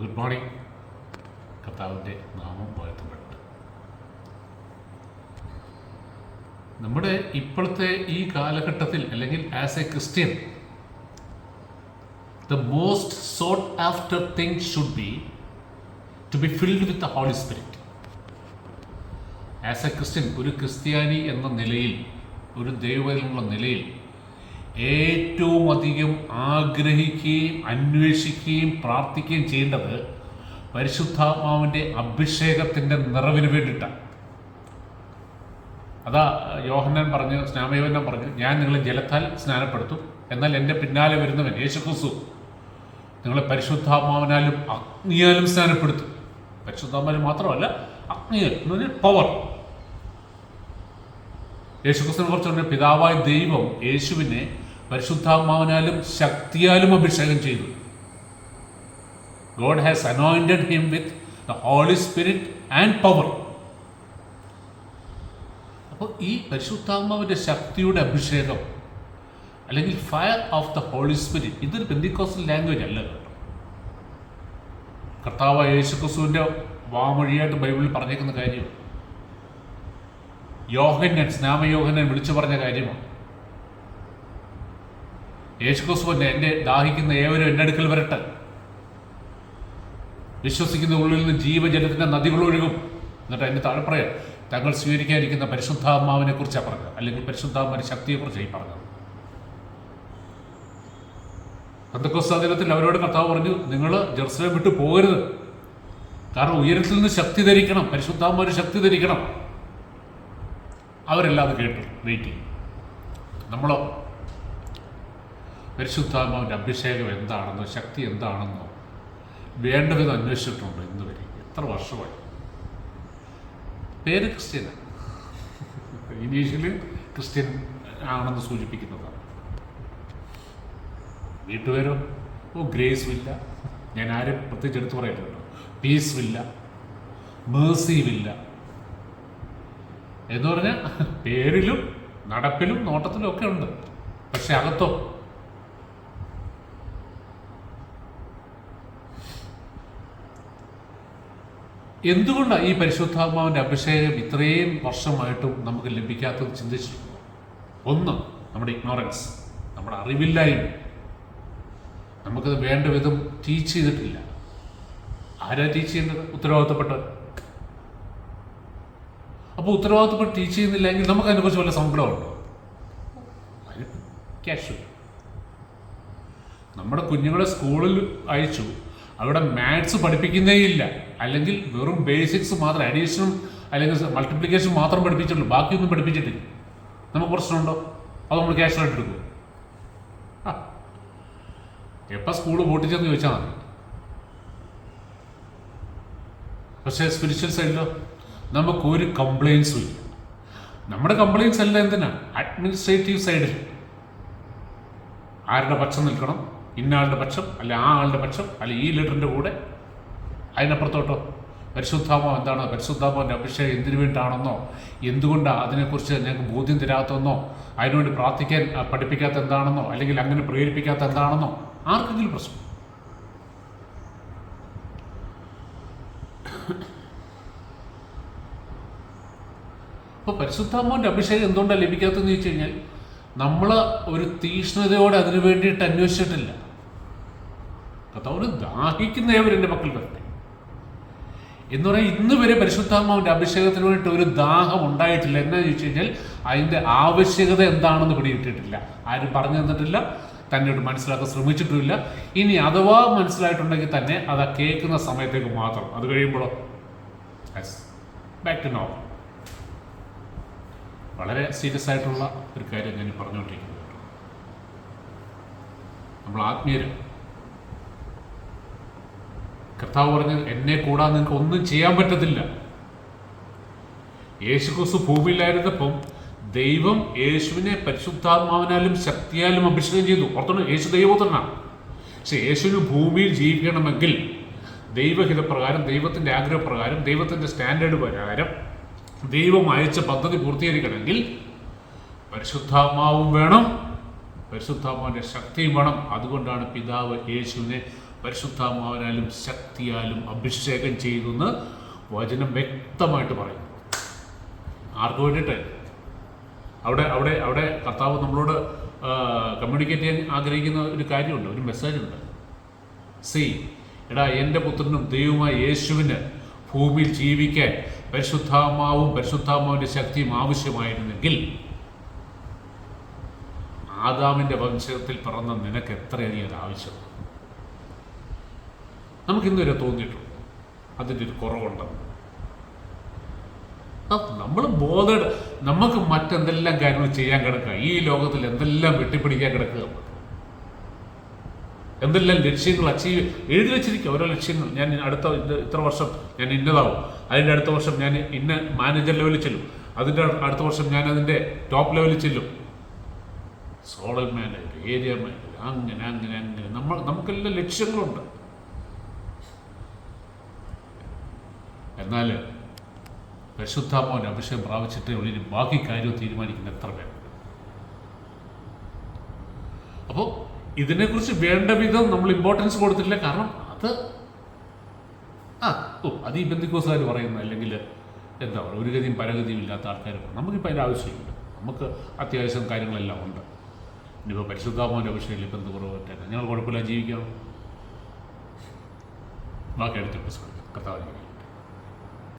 Good morning. കർത്താവിൻ്റെ നാമം വാഴ്ത്തപ്പെടട്ടെ. നമ്മുടെ ഇപ്പോഴത്തെ ഈ കാലഘട്ടത്തിൽ അല്ലെങ്കിൽ as A Christian the most sought after thing should be to be filled with the Holy Spirit. As a Christian, ഒരു ക്രിസ്ത്യാനി എന്ന നിലയിൽ, ഒരു ദൈവത്തിലുള്ള നിലയിൽ ഏറ്റവും അധികം ആഗ്രഹിക്കുകയും അന്വേഷിക്കുകയും പ്രാർത്ഥിക്കുകയും ചെയ്യേണ്ടത് പരിശുദ്ധാത്മാവിൻ്റെ അഭിഷേകത്തിൻ്റെ നിറവിന് വേണ്ടിയിട്ടാണ്. അതാ യോഹന്നാൻ പറഞ്ഞു, സ്നാപയോഹന്നാൻ പറഞ്ഞു, ഞാൻ നിങ്ങളെ ജലത്താൽ സ്നാനപ്പെടുത്തും, എന്നാൽ എൻ്റെ പിന്നാലെ വരുന്നവൻ യേശുക്രിസ്തു നിങ്ങളെ പരിശുദ്ധാത്മാവിനാലും അഗ്നിയാലും സ്നാനപ്പെടുത്തും. പരിശുദ്ധാത്മാവിൽ മാത്രമല്ല, അഗ്നിയാൽ എന്ന് പറഞ്ഞാൽ പവർ. യേശുക്രിസ്തുവിനെ കുറിച്ച് പറഞ്ഞ പിതാവായ ദൈവം യേശുവിനെ പരിശുദ്ധാത്മാവിനാലും ശക്തിയാലും അഭിഷേകം ചെയ്തു. God has anointed him with the Holy Spirit and power. അപ്പോൾ ഈ പരിശുദ്ധാത്മാവിൻ്റെ ശക്തിയുടെ അഭിഷേകം അല്ലെങ്കിൽ fire of the Holy Spirit, ഇതൊരു പെന്തിക്കോസ്റ്റൽ ലാംഗ്വേജ് അല്ല കേട്ടോ. കർത്താവായ യേശുക്രിസ്തുവിൻ്റെ വാമൊഴിയായിട്ട് ബൈബിളിൽ പറഞ്ഞേക്കുന്ന കാര്യം സ്നാപയോഹന്നാൻ വിളിച്ചു പറഞ്ഞ കാര്യമാണ്. യേശുക്രിസ്തു എൻ്റെ ദാഹിക്കുന്ന ഏവരും എൻ്റെ അടുക്കൽ വരട്ടെ, വിശ്വസിക്കുന്ന ഉള്ളിൽ നിന്ന് ജീവജലത്തിൻ്റെ നദികൾ ഒഴുകും. എന്നിട്ട് അതിൻ്റെ താഴെ പറയാം, തങ്ങൾ സ്വീകരിക്കാനിരിക്കുന്ന പരിശുദ്ധാത്മാവിനെ കുറിച്ചാണ് പറഞ്ഞത്, അല്ലെങ്കിൽ പരിശുദ്ധാത്മാവിൻ്റെ ശക്തിയെക്കുറിച്ചാണ് ഈ പറഞ്ഞത്. പെന്തക്കോസ്ത് ദിനത്തിൽ അവരോട് കർത്താവ് പറഞ്ഞു, നിങ്ങൾ ജെറുസലേം വിട്ടു പോകരുത്, കാരണം ഉയരത്തിൽ നിന്ന് ശക്തി ധരിക്കണം, പരിശുദ്ധാത്മാവിന് ശക്തി ധരിക്കണം. അവരെല്ലാം അത് കേട്ടു, വെയിറ്റ് ചെയ്യും. നമ്മളോ പരിശുദ്ധാത്മാവിൻ്റെ അഭിഷേകം എന്താണെന്നോ ശക്തി എന്താണെന്നോ വേണ്ട വിധം അന്വേഷിച്ചിട്ടുണ്ട് ഇന്ന് വരെ. എത്ര വർഷമായി. പേര് ക്രിസ്ത്യനാണ്, ഇനീഷ്യലി ക്രിസ്ത്യൻ ആണെന്ന് സൂചിപ്പിക്കുന്നതാണ്. വീട്ടുപേരോ ഗ്രേസ് വില്ല, ഞാൻ ആരും പ്രത്യേകിച്ച് എടുത്തു പറയുന്നുണ്ടോ, പീസ് വില്ല, മേഴ്സി വില്ല എന്ന് പറഞ്ഞാൽ പേരിലും നടപ്പിലും നോട്ടത്തിലും ഒക്കെ ഉണ്ട്. പക്ഷെ അകത്തോ എന്തുകൊണ്ടാണ് ഈ പരിശുദ്ധാത്മാവിൻ്റെ അഭിഷേകം ഇത്രയും വർഷമായിട്ടും നമുക്ക് ലഭിക്കാത്തത് ചിന്തിച്ചിട്ടുണ്ടോ? ഒന്ന്, നമ്മുടെ ഇഗ്നോറൻസ്, നമ്മുടെ അറിവില്ലായ്മ. നമുക്കത് വേണ്ട വിധം ടീച്ച് ചെയ്തിട്ടില്ല. ആരാ ടീച്ച് ചെയ്യുന്നത്? ഉത്തരവാദിത്തപ്പെട്ടവർ. അപ്പോൾ ഉത്തരവാദിത്തപ്പെട്ട് ടീച്ച് ചെയ്യുന്നില്ലെങ്കിൽ നമുക്ക് അതിനെക്കുറിച്ച് വല്ല സങ്കടമുണ്ടോ? ക്യാഷ്. നമ്മുടെ കുഞ്ഞുങ്ങളെ സ്കൂളിൽ അയച്ചു, അവിടെ മാത്സ് പഠിപ്പിക്കുന്നേ ഇല്ല, അല്ലെങ്കിൽ വെറും ബേസിക്സ് മാത്രം, അഡീഷനും അല്ലെങ്കിൽ മൾട്ടിപ്ലിക്കേഷൻ മാത്രം പഠിപ്പിച്ചുള്ളൂ, ബാക്കിയൊന്നും പഠിപ്പിച്ചിട്ടില്ല. നമുക്ക് പ്രശ്നമുണ്ടോ? അത് നമ്മൾ ക്യാഷായിട്ട് എടുക്കും. എപ്പോൾ സ്കൂള് പൊട്ടിച്ചെന്ന് ചോദിച്ചാൽ മതി. പക്ഷേ സ്പിരിച്വൽ സൈഡിലോ നമുക്കൊരു കംപ്ലയിൻസും ഇല്ല. നമ്മുടെ കംപ്ലയിൻസ് എല്ലാം എന്തിനാ? അഡ്മിനിസ്ട്രേറ്റീവ് സൈഡിൽ ആരുടെ പക്ഷം നിൽക്കണം, ഇന്ന ആളുടെ പക്ഷം, അല്ലെ ആ ആളുടെ പക്ഷം, അല്ലെ ഈ ലീഡറിൻ്റെ കൂടെ. അതിനപ്പുറത്തോട്ടോ പരിശുദ്ധാത്മാവ് എന്താണ്, പരിശുദ്ധാത്മാവിൻ്റെ അഭിഷേകം എന്തിനു വേണ്ടിയിട്ടാണെന്നോ, എന്തുകൊണ്ടാണ് അതിനെക്കുറിച്ച് ഞങ്ങൾക്ക് ബോധ്യം തരാത്തതെന്നോ, അതിനുവേണ്ടി പ്രാർത്ഥിക്കാൻ പഠിപ്പിക്കാത്ത എന്താണെന്നോ, അല്ലെങ്കിൽ അങ്ങനെ പ്രേരിപ്പിക്കാത്ത എന്താണെന്നോ ആർക്കെങ്കിലും പ്രശ്നം? അപ്പോൾ പരിശുദ്ധാത്മാവിൻ്റെ അഭിഷേകം എന്തുകൊണ്ടാണ് ലഭിക്കാത്തതെന്ന് ചോദിച്ചു കഴിഞ്ഞാൽ, നമ്മൾ ഒരു തീഷ്ണതയോടെ അതിനു വേണ്ടിയിട്ട് അന്വേഷിച്ചിട്ടില്ല. കർത്താവിന് ദാഹിക്കുന്നവർ എൻ്റെ മക്കൾ വരട്ടെ എന്ന് പറയാൻ ഇന്ന് വരെ പരിശുദ്ധാത്മാവിൻ്റെ അഭിഷേകത്തിന് വേണ്ടിയിട്ട് ഒരു ദാഹം ഉണ്ടായിട്ടില്ല. എന്നാന്ന് ചോദിച്ചു കഴിഞ്ഞാൽ അതിൻ്റെ ആവശ്യകത എന്താണെന്ന് പിടികിട്ടിട്ടില്ല, ആരും പറഞ്ഞു തന്നിട്ടില്ല, തന്നോട് മനസ്സിലാക്കാൻ ശ്രമിച്ചിട്ടുമില്ല. ഇനി അഥവാ മനസ്സിലായിട്ടുണ്ടെങ്കിൽ തന്നെ അത് കേൾക്കുന്ന സമയത്തേക്ക് മാത്രം. അത് കഴിയുമ്പോഴോ ബാക്ക് ടു നോർമൽ. വളരെ സീരിയസ് ആയിട്ടുള്ള ഒരു കാര്യം ഞാൻ പറഞ്ഞുകൊണ്ടിരിക്കുന്നത്. നമ്മൾ ആത്മീയരും, കർത്താവ് പറഞ്ഞ് എന്നെ കൂടാതെ നിങ്ങൾക്ക് ഒന്നും ചെയ്യാൻ പറ്റത്തില്ല. യേശുക്രിസ്തു ഭൂമിയിലായിരുന്നപ്പം ദൈവം യേശുവിനെ പരിശുദ്ധാത്മാവിനാലും ശക്തിയാലും അഭിഷേകം ചെയ്തു. ഓർത്തോണം, യേശു ദൈവപുത്രനാണ്. പക്ഷെ യേശുവിന് ഭൂമിയിൽ ജീവിക്കണമെങ്കിൽ ദൈവഹിതപ്രകാരം, ദൈവത്തിൻ്റെ ആഗ്രഹപ്രകാരം, ദൈവത്തിൻ്റെ സ്റ്റാൻഡേർഡ് പ്രകാരം ദൈവം അയച്ച പദ്ധതി പൂർത്തീകരിക്കണമെങ്കിൽ പരിശുദ്ധാത്മാവും വേണം, പരിശുദ്ധാത്മാവിൻ്റെ ശക്തിയും വേണം. അതുകൊണ്ടാണ് പിതാവ് യേശുവിനെ പരിശുദ്ധാത്മാവിനാലും ശക്തിയാലും അഭിഷേകം ചെയ്തെന്ന് വചനം വ്യക്തമായിട്ട് പറയുന്നു. ആർക്ക് വേണ്ടിയിട്ട്? അവിടെ അവിടെ അവിടെ കർത്താവ് നമ്മളോട് കമ്മ്യൂണിക്കേറ്റ് ചെയ്യാൻ ആഗ്രഹിക്കുന്ന ഒരു കാര്യമുണ്ട്, ഒരു മെസ്സേജുണ്ട്. എടാ, എൻ്റെ പുത്രനും ദൈവമായ യേശുവിന് ഭൂമിയിൽ ജീവിക്കാൻ പരിശുദ്ധാത്മാവും പരിശുദ്ധാത്മാവിൻ്റെ ശക്തിയും ആവശ്യമായിരുന്നെങ്കിൽ ആദാമിൻ്റെ വംശത്തിൽ പിറന്ന നിനക്ക് എത്രയധികം ആവശ്യം നമുക്കിന്നുവരെ തോന്നിയിട്ടുണ്ട്. അതിൻ്റെ ഒരു കുറവുണ്ടെന്ന് നമ്മൾ നമുക്ക് മറ്റെന്തെല്ലാം കാര്യങ്ങൾ ചെയ്യാൻ കിടക്കുക, ഈ ലോകത്തിൽ എന്തെല്ലാം വെട്ടിപ്പിടിക്കാൻ കിടക്കുക, എന്തെല്ലാം ലക്ഷ്യങ്ങൾ അച്ചീവ് എഴുതി വെച്ചിരിക്കുക. ഓരോ ലക്ഷ്യങ്ങൾ, ഞാൻ ഇത്ര വർഷം ഞാൻ ഇന്നതാവും, അതിൻ്റെ അടുത്ത വർഷം ഞാൻ ഇന്ന മാനേജർ ലെവലിൽ ചെല്ലും, അതിൻ്റെ അടുത്ത വർഷം ഞാൻ അതിൻ്റെ ടോപ്പ് ലെവലിൽ ചെല്ലും, സോണൽ മാനേജർ, ഏരിയ മാനേജർ, അങ്ങനെ അങ്ങനെ അങ്ങനെ നമുക്കെല്ലാം ലക്ഷ്യങ്ങളുണ്ട്. എന്നാൽ പരിശുദ്ധാത്മാവിൻ്റെ അഭിഷേകം പ്രാപിച്ചിട്ടേ ഉള്ളിൽ ബാക്കി കാര്യം തീരുമാനിക്കുന്ന എത്ര പേരുണ്ട്. അപ്പോൾ ഇതിനെക്കുറിച്ച് വേണ്ട വിധം നമ്മൾ ഇമ്പോർട്ടൻസ് കൊടുത്തിട്ടില്ല. കാരണം അത് ഈ ബന്ധുക്കോസുകാർ പറയുന്ന, അല്ലെങ്കിൽ എന്താ പറയുക, ഒരു ഗതിയും പരഗതിയും ഇല്ലാത്ത ആൾക്കാർ. നമുക്കിപ്പോൾ അതിൻ്റെ ആവശ്യമില്ല, നമുക്ക് അത്യാവശ്യം കാര്യങ്ങളെല്ലാം ഉണ്ട്. ഇനിയിപ്പോൾ പരിശുദ്ധാത്മാവിൻ്റെ അഭിഷേകത്തിൽ ഇപ്പം എന്ത് കുറവ് പറ്റാൻ ഞങ്ങൾ കുഴപ്പമില്ല, ജീവിക്കാം. ബാക്കി അടുത്ത എപ്പിസോഡ് കർത്താവ്.